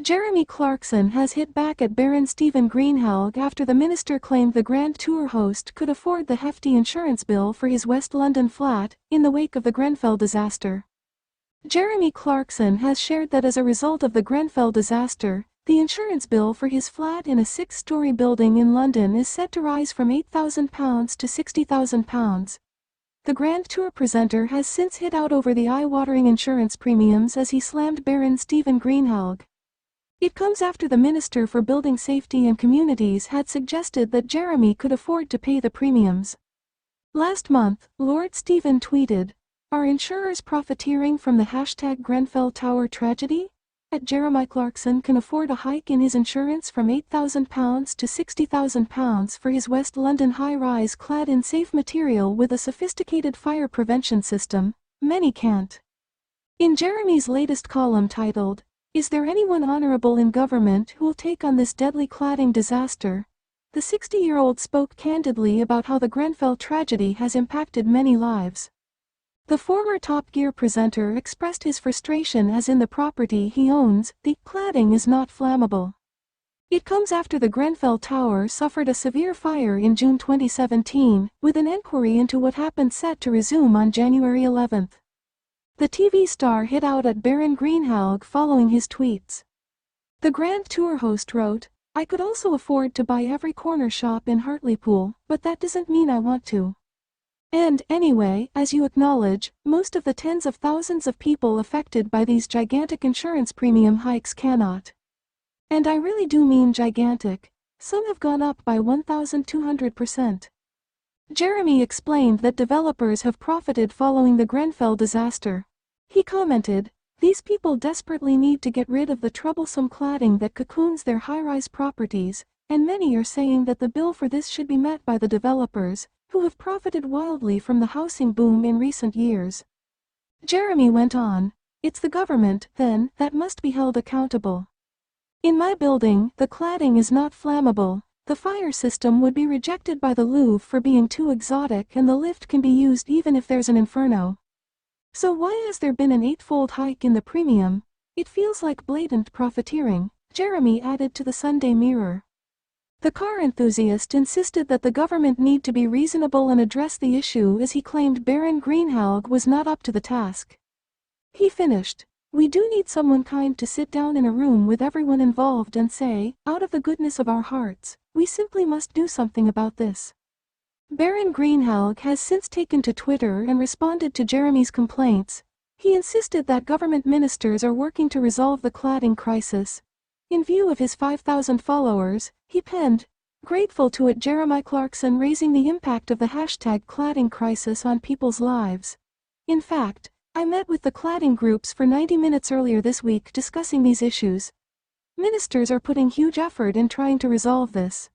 Jeremy Clarkson has hit back at Baron Stephen Greenhalgh after the minister claimed the Grand Tour host could afford the hefty insurance bill for his West London flat in the wake of the Grenfell disaster. Jeremy Clarkson has shared that as a result of the Grenfell disaster, the insurance bill for his flat in a 6-story building in London is set to rise from £8,000 to £60,000. The Grand Tour presenter has since hit out over the eye-watering insurance premiums as he slammed Baron Stephen Greenhalgh. It comes after the Minister for Building Safety and Communities had suggested that Jeremy could afford to pay the premiums. Last month, Lord Stephen tweeted, "Are insurers profiteering from the #Grenfell Tower tragedy? Jeremy Clarkson can afford a hike in his insurance from £8,000 to £60,000 for his West London high-rise clad in safe material with a sophisticated fire prevention system. Many can't." In Jeremy's latest column titled, "Is there anyone honorable in government who will take on this deadly cladding disaster?" the 60-year-old spoke candidly about how the Grenfell tragedy has impacted many lives. The former Top Gear presenter expressed his frustration as in the property he owns, the cladding is not flammable. It comes after the Grenfell Tower suffered a severe fire in June 2017, with an inquiry into what happened set to resume on January 11. The TV star hit out at Baron Greenhalgh following his tweets. The Grand Tour host wrote, "I could also afford to buy every corner shop in Hartlepool, but that doesn't mean I want to. And, anyway, as you acknowledge, most of the tens of thousands of people affected by these gigantic insurance premium hikes cannot. And I really do mean gigantic. Some have gone up by 1,200%. Jeremy explained that developers have profited following the Grenfell disaster. He commented, "These people desperately need to get rid of the troublesome cladding that cocoons their high-rise properties, and many are saying that the bill for this should be met by the developers, who have profited wildly from the housing boom in recent years." Jeremy went on, "It's the government, then, that must be held accountable. In my building, the cladding is not flammable, the fire system would be rejected by the Louvre for being too exotic, and the lift can be used even if there's an inferno. So why has there been an 8-fold hike in the premium? It feels like blatant profiteering," Jeremy added to the Sunday Mirror. The car enthusiast insisted that the government need to be reasonable and address the issue as he claimed Baron Greenhalgh was not up to the task. He finished, "We do need someone kind to sit down in a room with everyone involved and say, out of the goodness of our hearts, we simply must do something about this." Baron Greenhalgh has since taken to Twitter and responded to Jeremy's complaints. He insisted that government ministers are working to resolve the cladding crisis. In view of his 5,000 followers, he penned, "Grateful to Jeremy Clarkson raising the impact of the #cladding crisis on people's lives. In fact, I met with the cladding groups for 90 minutes earlier this week discussing these issues. Ministers are putting huge effort in trying to resolve this.